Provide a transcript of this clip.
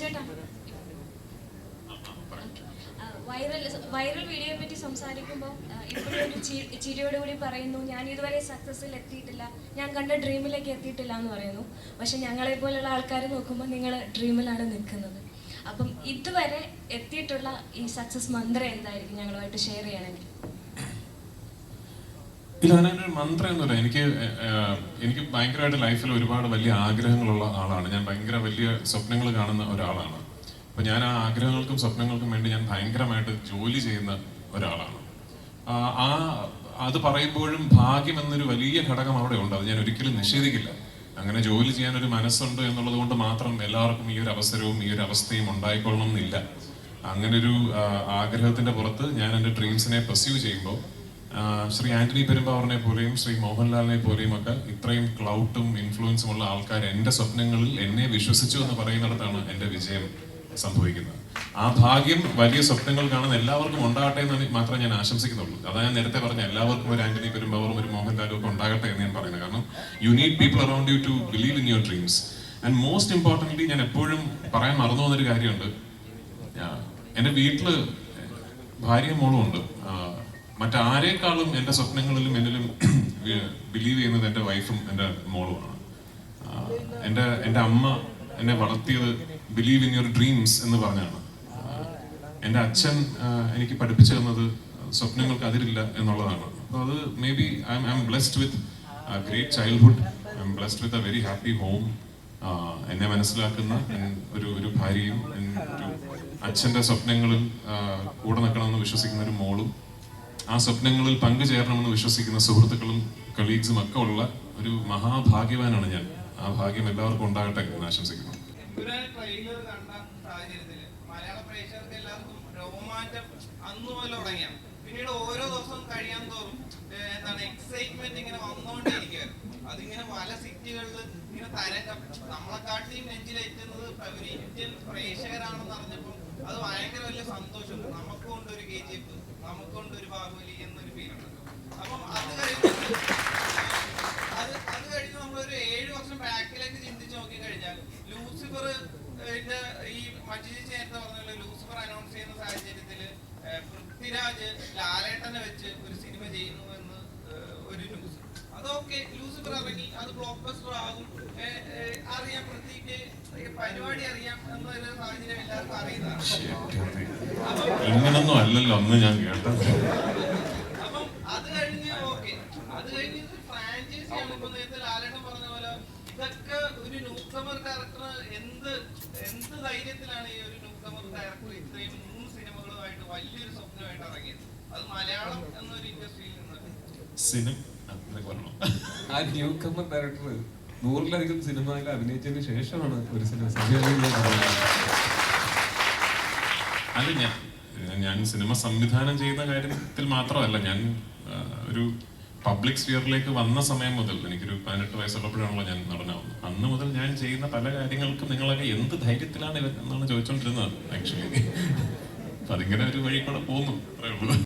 ചേട്ടാ വൈറൽ വീഡിയോയെ പറ്റി സംസാരിക്കുമ്പോൾ ഇപ്പോഴും ഒരു ചിരിയോടുകൂടി പറയുന്നു, ഞാൻ ഇതുവരെ സക്സസ്സിൽ എത്തിയിട്ടില്ല, ഞാൻ കണ്ട ഡ്രീമിലേക്ക് എത്തിയിട്ടില്ല എന്ന് പറയുന്നു. പക്ഷെ ഞങ്ങളെ പോലുള്ള ആൾക്കാർ നോക്കുമ്പോൾ നിങ്ങൾ ഡ്രീമിലാണ് നിൽക്കുന്നത്. അപ്പം ഇതുവരെ എത്തിയിട്ടുള്ള ഈ സക്സസ് മന്ത്രം എന്തായിരിക്കും ഞങ്ങളുമായിട്ട് ഷെയർ ചെയ്യണമെങ്കിൽ? ഇല്ല, അതിനൊരു മന്ത്രം ഒന്നുമില്ല. എനിക്ക് ഭയങ്കരമായിട്ട് ലൈഫിൽ ഒരുപാട് വലിയ ആഗ്രഹങ്ങളുള്ള ആളാണ് ഞാൻ. ഭയങ്കര വലിയ സ്വപ്നങ്ങൾ കാണുന്ന ഒരാളാണ്. അപ്പൊ ഞാൻ ആ ആഗ്രഹങ്ങൾക്കും സ്വപ്നങ്ങൾക്കും വേണ്ടി ഞാൻ ഭയങ്കരമായിട്ട് ജോലി ചെയ്യുന്ന ഒരാളാണ്. അത് പറയുമ്പോഴും ഭാഗ്യം എന്നൊരു വലിയ ഘടകം അവിടെ ഉണ്ട്. അത് ഞാൻ ഒരിക്കലും നിഷേധിക്കില്ല. അങ്ങനെ ജോലി ചെയ്യാൻ ഒരു മനസ്സുണ്ട് എന്നുള്ളത് കൊണ്ട് മാത്രം എല്ലാവർക്കും ഈ ഒരു അവസരവും ഈ ഒരു അവസ്ഥയും ഉണ്ടായിക്കൊള്ളണം എന്നില്ല. അങ്ങനൊരു ആഗ്രഹത്തിന്റെ പുറത്ത് ഞാൻ എൻ്റെ ഡ്രീംസിനെ പെർസ്യൂ ചെയ്യുമ്പോൾ ശ്രീ ആന്റണി പെരുമ്പാവൂരിനെ പോലെയും ശ്രീ മോഹൻലാലിനെ പോലെയും ഒക്കെ ഇത്രയും ക്ലൗട്ടും ഇൻഫ്ലുവൻസും ഉള്ള ആൾക്കാർ എൻ്റെ സ്വപ്നങ്ങളിൽ എന്നെ വിശ്വസിച്ചു എന്ന് പറയുന്നിടത്താണ് എൻ്റെ വിജയം സംഭവിക്കുന്നത്. ആ ഭാഗ്യം വലിയ സ്വപ്നങ്ങൾ കാണുന്ന എല്ലാവർക്കും ഉണ്ടാകട്ടെ എന്ന് മാത്രമേ ഞാൻ ആശംസിക്കുന്നുള്ളൂ. അതാണ് ഞാൻ നേരത്തെ പറഞ്ഞ എല്ലാവർക്കും ഒരു ആന്റണി പെരുമ്പാവൂറും ഒരു മോഹൻലാലും ഒക്കെ ഉണ്ടാകട്ടെ എന്ന് ഞാൻ പറയുന്നത്. കാരണം you need people around you to believe in your dreams. And most importantly ഞാൻ എപ്പോഴും പറയാൻ മറന്നു പോകുന്നൊരു കാര്യമുണ്ട്. എൻ്റെ വീട്ടില് ഭാര്യയും മോളും ഉണ്ട്. മറ്റാരേക്കാളും എൻ്റെ സ്വപ്നങ്ങളിലും എന്നിലും ബിലീവ് ചെയ്യുന്നത് എൻ്റെ വൈഫും എൻ്റെ മോളുമാണ്. എൻ്റെ അമ്മ എന്നെ വളർത്തിയത് ബിലീവ് ഇൻ യുവർ ഡ്രീംസ് എന്ന് പറഞ്ഞാണ്. എൻ്റെ അച്ഛൻ എനിക്ക് പഠിപ്പിച്ചു തന്നത് സ്വപ്നങ്ങൾക്ക് അതിരില്ല എന്നുള്ളതാണ്. അപ്പോൾ അത് may be I M blessed with great childhood. I M blessed with a very happy home. എന്നെ മനസ്സിലാക്കുന്ന ഒരു ഭാര്യയും ഒരു അച്ഛൻ്റെ സ്വപ്നങ്ങളിൽ കൂടെ നിൽക്കണമെന്ന് വിശ്വസിക്കുന്ന ഒരു മോളും ആ സ്വപ്നങ്ങളിൽ പങ്കുചേരണമെന്ന് വിശ്വസിക്കുന്ന സുഹൃത്തുക്കളും കൊളീഗ്സും ഒക്കെ ഉള്ള ഒരു മഹാഭാഗ്യവാനാണ് ഞാൻ. ആ ഭാഗ്യം എല്ലാവർക്കും ഉണ്ടാകട്ടെ എന്ന് ആശംസിക്കുന്നു. പിന്നീട് ഓരോ ദിവസവും കഴിയാൻ തോറും എന്താണ് എക്സൈറ്റ്മെന്റ് ഇങ്ങനെ വന്നുകൊണ്ടേയിരിക്കുകയാണ്. അതിങ്ങനെ പല സിറ്റികളിൽ ഇങ്ങനെ തരംഗം നമ്മളെക്കാട്ടിയും നെഞ്ചിലേറ്റുന്നത് ഒരു ഇന്ത്യൻ പ്രേക്ഷകരാണെന്ന് അറിഞ്ഞപ്പോൾ അത് ഭയങ്കര വലിയ സന്തോഷം. നമുക്കുണ്ട് ഒരു KGF, നമുക്കുണ്ട് ഒരു ബാഹുബലി എന്നൊരു ഫീലുണ്ട്. അപ്പം അത് കഴിഞ്ഞ് നമ്മളൊരു 7 വർഷം ബാക്കിലേക്ക് ചിന്തിച്ച് നോക്കിക്കഴിഞ്ഞാൽ ലൂസിഫർ ഈ മഞ്ജുജി നേരത്തെ പറഞ്ഞല്ലോ, ലൂസിഫർ അനൗൺസ് ചെയ്യുന്ന സാഹചര്യത്തിൽ പൃഥ്വിരാജ് ലാലേട്ടനെ വെച്ച് ഒരു സിനിമ ചെയ്യുന്നു എന്ന് ഒരു ന്യൂസ്. അതൊക്കെ ലൂസിഫർ ഇറങ്ങി, അത് ബ്ലോക്ക് ബസ്റ്റർ ആകും, അറിയാം, പൃഥ്വിക്ക് പരിപാടി അറിയാം എന്നൊരു സാഹചര്യം എല്ലാവർക്കും അറിയുന്നതാണ്. ഇങ്ങനൊന്നും അല്ലല്ലോ അന്ന് ഞാൻ കേട്ടത്. അപ്പം അത് കഴിഞ്ഞ് ഫ്രാഞ്ചൈസിയാണ്. ഇപ്പൊ നേരത്തെ ലാലേട്ടൻ പറഞ്ഞ പോലെ ഇതൊക്കെ ഒരു ന്യൂകമർ ഡയറക്ടർ എന്ത് ധൈര്യത്തിലാണ് ഈ ഒരു ന്യൂകമർ ഡയറക്ടർ ഇത്രയും 3 സിനിമകളുമായിട്ട് വലിയൊരു സ്വപ്നമായിട്ട് ഇറങ്ങിയത്. അത് മലയാളം എന്നൊരു ഇൻഡസ്ട്രിയിൽ നിന്ന് ആ ന്യൂകമർ ഡയറക്ടർ 100-ലധികം സിനിമയിൽ അഭിനയിച്ചതിന് ശേഷമാണ് ഒരു സിനിമ. അല്ല, ഞാൻ സിനിമ സംവിധാനം ചെയ്യുന്ന കാര്യത്തിൽ മാത്രമല്ല, ഞാൻ ഒരു പബ്ലിക് സ്ഫിയറിലേക്ക് വന്ന സമയം മുതൽ, എനിക്കൊരു 18 വയസ്സുള്ളപ്പോഴാണല്ലോ ഞാൻ നടനാവുന്നത്. അന്ന് മുതൽ ഞാൻ ചെയ്യുന്ന പല കാര്യങ്ങൾക്കും നിങ്ങളൊക്കെ എന്ത് ധൈര്യത്തിലാണ് എന്നാണ് ചോദിച്ചുകൊണ്ടിരുന്നത് ആക്ച്വലി. അപ്പൊ അതിങ്ങനെ ഒരു വഴി കൂടെ പോകുന്നു, അത്രേ ഉള്ളൂ.